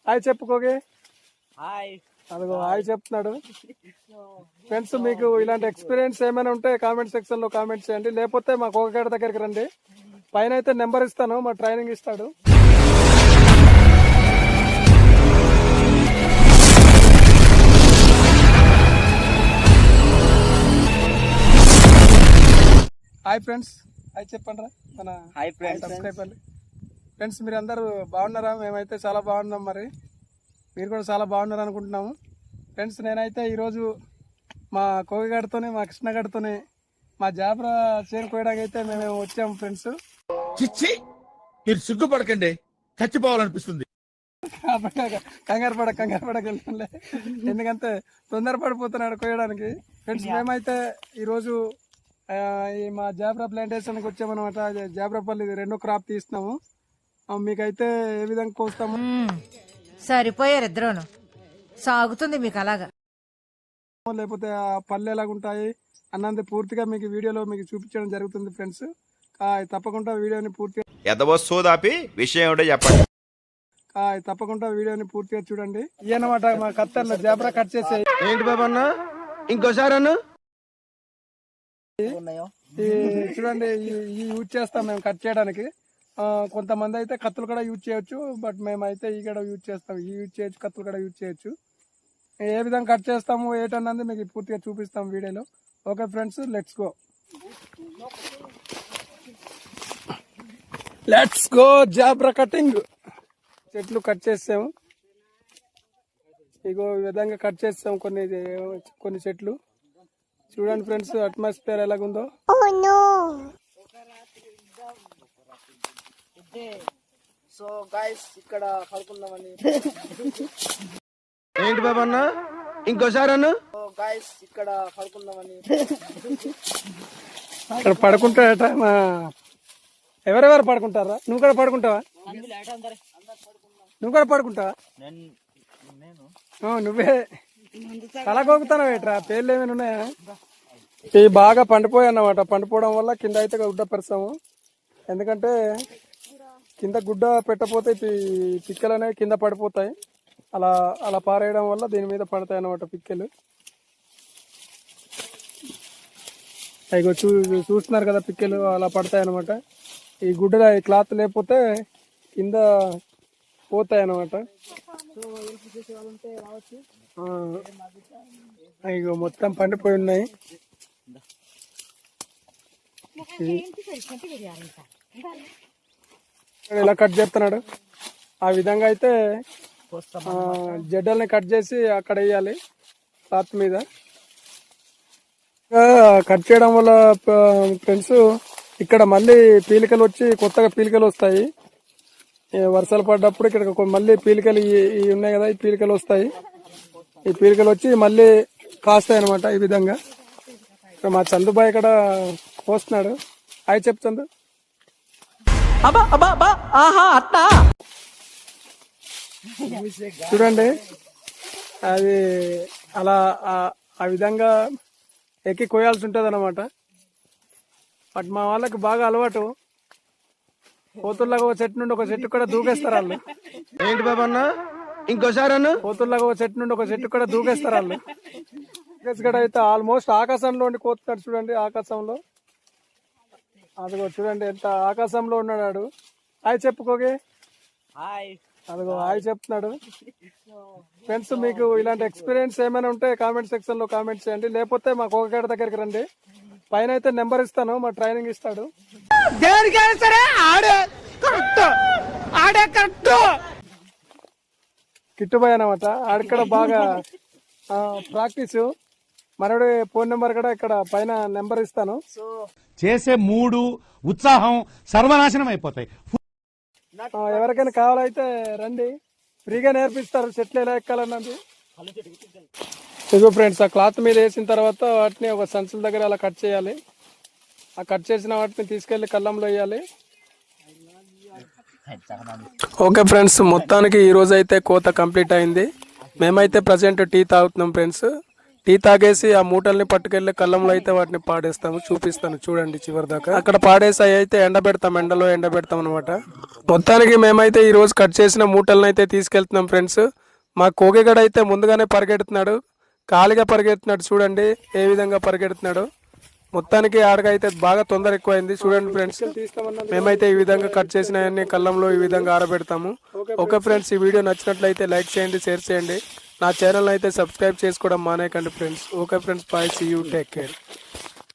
Hi చెప్పుకోగే. Hi. అదిగో hi చెప్తున్నాడు. Friends మీకు ఇలాంటి ఎక్స్పీరియన్స్ ఏమైనా ఉంటే కామెంట్ సెక్షన్ లో కామెంట్ చేయండి, లేకపోతే మా కోకగడ దగ్గరికి రండి. పైన అయితే నెంబర్ ఇస్తాను, మా ట్రైనింగ్ ఇస్తాడు. హాయ్ ఫ్రెండ్స్, హాయ్ చెప్పండి రా మన సబ్స్క్రైబర్లు. ఫ్రెండ్స్ మీరు అందరూ బాగున్నారా? మేమైతే చాలా బాగున్నాం, మరి మీరు కూడా చాలా బాగున్నారు అనుకుంటున్నాము. ఫ్రెండ్స్ నేనైతే ఈరోజు మా కోగిగడతోనే, మా కృష్ణగడతోనే మా జాబ్రా చేరుకోవడానికి అయితే మేము వచ్చాము ఫ్రెండ్స్. మీరు సిగ్గుపడకండి, చచ్చిపోవాలనిపిస్తుంది. కంగారు పడకండి, ఎందుకంటే తొందరపడిపోతున్నాడు కోయడానికి. ఫ్రెండ్స్ మేమైతే ఈరోజు మా జాబ్రా ప్లాంటేషన్కి వచ్చామన్నమాట. జాబ్రాపల్లి రెండో క్రాప్ తీస్తున్నాము. మీకైతే ఏ విధంగా కోస్తాము. సరిపోయారు ఇద్దరును, సాగుతుంది మీకు అలాగా, లేకపోతే ఆ పళ్ళు ఎలాగుంటాయి అన్నది పూర్తిగా మీకు వీడియోలో మీకు చూపించడం జరుగుతుంది ఫ్రెండ్స్. తప్పకుండా వీడియోని పూర్తిగా తప్పకుండా వీడియోని పూర్తిగా చూడండి. ఇయనమాట మా కత్తర్లు జాబ్రా కట్ చేసే. ఏంటి బాబా అన్న, ఇంకోసారి అన్న చూడండి, ఈ యూజ్ చేస్తాం మేము కట్ చేయడానికి. కొంతమంది అయితే కత్తులు కూడా యూజ్ చేయొచ్చు, బట్ మేమైతే ఈ కూడా యూజ్ చేస్తాం. ఈ యూజ్ చేయొచ్చు, కత్తులు కూడా యూజ్ చేయొచ్చు. ఏ విధంగా కట్ చేస్తాము ఏంటన్నది మీకు పూర్తిగా చూపిస్తాం వీడియోలో. ఓకే ఫ్రెండ్స్, లెట్స్ గో జాబ్రా కటింగ్. చెట్లు కట్ చేసాము, ఇగో ఈ విధంగా కట్ చేస్తాం కొన్ని చెట్లు. చూడండి ఫ్రెండ్స్, అట్మాస్ఫియర్ ఎలాగుందో. సో గైస్ ఇక్కడ పడుకుందామని. ఏంటి బాబా అన్న, ఇంకోసారి అన్న. గైస్ ఇక్కడ పడుకుందామని. ఇక్కడ పడుకుంటాడట. ఎవరెవరు పడుకుంటారా? నువ్వు కూడా పడుకుంటావా? నువ్వు కూడా పడుకుంటావా? నువ్వే కలగోగుతాను ఏట్రా, పేర్లు ఏమైనా ఉన్నాయా? ఇవి బాగా పండిపోయాయి అన్నమాట. పండిపోవడం వల్ల కింద అయితే గుడ్డ పెడతాము, ఎందుకంటే కింద గుడ్డ పెట్టపోతే పిక్కలు అనేవి కింద పడిపోతాయి. అలా పారేయడం వల్ల దీని మీద పడతాయి అన్నమాట పిక్కలు. అవి చూస్తున్నారు కదా, పిక్కలు అలా పడతాయి అన్నమాట. ఈ గుడ్డ ఈ క్లాత్ లేకపోతే కింద పోతాయి అన్నమాట. ఇగో మొత్తం పండిపోయి ఉన్నాయి. ఇలా కట్ చేస్తున్నాడు. ఆ విధంగా అయితే జడ్డల్ని కట్ చేసి అక్కడ వేయాలి క్లాత్ మీద. కట్ చేయడం వల్ల ఫ్రెండ్స్ ఇక్కడ మళ్ళీ పీలికలు వచ్చి కొత్తగా పీలికలు వస్తాయి. వర్షాలు పడ్డప్పుడు ఇక్కడ మళ్ళీ పీలికలు ఇవి ఉన్నాయి కదా, ఈ పీలికలు వస్తాయి. ఈ పీలికలు వచ్చి మళ్ళీ కాస్తాయి అనమాట. ఈ విధంగా మా చందుబాయ్ ఇక్కడ కోస్తున్నాడు. హాయ్ చెప్పు చందు. చూడండి, అది అలా ఆ విధంగా ఎక్కి కోయాల్సి ఉంటుంది అన్నమాట. బట్ మా వాళ్ళకి బాగా అలవాటు. కోతుల్లాగా ఒక చెట్టు నుండి ఒక చెట్టు కూడా దూకేస్తారు వాళ్ళు. ఏంటి బాబా అన్న, ఇంకోసారి అన్న. కోతుల్లాగా ఒక చెట్టు నుండి ఒక చెట్టు కూడా దూకేస్తారు వాళ్ళు. ఇక్కడ అయితే ఆల్మోస్ట్ ఆకాశంలో ఉండి కోతున్నాడు. చూడండి ఆకాశంలో, అదిగో చూడండి ఎంత ఆకాశంలో ఉన్నాడు. హాయ్ చెప్పుకోగే. అదిగో హాయ్ చెప్తున్నాడు. ఫ్రెండ్స్ మీకు ఇలాంటి ఎక్స్పీరియన్స్ ఏమైనా ఉంటే కామెంట్ సెక్షన్ లో కామెంట్ చేయండి, లేకపోతే మా కోకగడ దగ్గరికి రండి. పైన అయితే నెంబర్ ఇస్తాను, మా ట్రైనింగ్ ఇస్తాడు. కిట్టుబాయ్ అనమాట. ఆడిక్కడ బాగా ప్రాక్టీస్. మనోడి ఫోన్ నెంబర్ కూడా ఇక్కడ పైన నెంబర్ ఇస్తాను. చేసే మూడు ఉత్సాహం సర్వనాశనం అయిపోతాయి. ఎవరికైనా కావాలైతే రండి, ఫ్రీగా నేర్పిస్తారు చెట్లు ఎలా ఎక్కాలన్నది. ఇదిగో ఫ్రెండ్స్, ఆ క్లాత్ మీద వేసిన తర్వాత వాటిని ఒక సంచుల దగ్గర అలా కట్ చేయాలి. ఆ కట్ చేసిన వాటిని తీసుకెళ్లి కళ్ళంలో వేయాలి. ఓకే ఫ్రెండ్స్, మొత్తానికి ఈ రోజు అయితే కోత కంప్లీట్ అయింది. మేమైతే ప్రజెంట్ టీ తాగుతున్నాం ఫ్రెండ్స్. టీ తాగేసి ఆ మూటల్ని పట్టుకెళ్లి కళ్ళంలో అయితే వాటిని పాడేస్తాము. చూపిస్తాను చూడండి చివరి దాకా. అక్కడ పాడేసి అయితే ఎండబెడతాం, ఎండలో ఎండబెడతాం అనమాట. మొత్తానికి మేమైతే ఈ రోజు కట్ చేసిన మూటలను అయితే తీసుకెళ్తున్నాం ఫ్రెండ్స్. మా కోగిగడ అయితే ముందుగానే పరిగెడుతున్నాడు, ఖాళీగా పరిగెడుతున్నాడు. చూడండి ఏ విధంగా పరిగెడుతున్నాడు. మొత్తానికి ఆడకైతే బాగా తొందర ఎక్కువైంది. చూడండి ఫ్రెండ్స్, మేమైతే ఈ విధంగా కట్ చేసిన కళ్ళంలో ఈ విధంగా ఆరబెడతాము. ఓకే ఫ్రెండ్స్, ఈ వీడియో నచ్చినట్లయితే లైక్ చేయండి, షేర్ చేయండి. నా ఛానల్ అయితే సబ్స్క్రైబ్ చేసుకోవడం మానేయకండి friends. Okay friends, bye, see you, take care.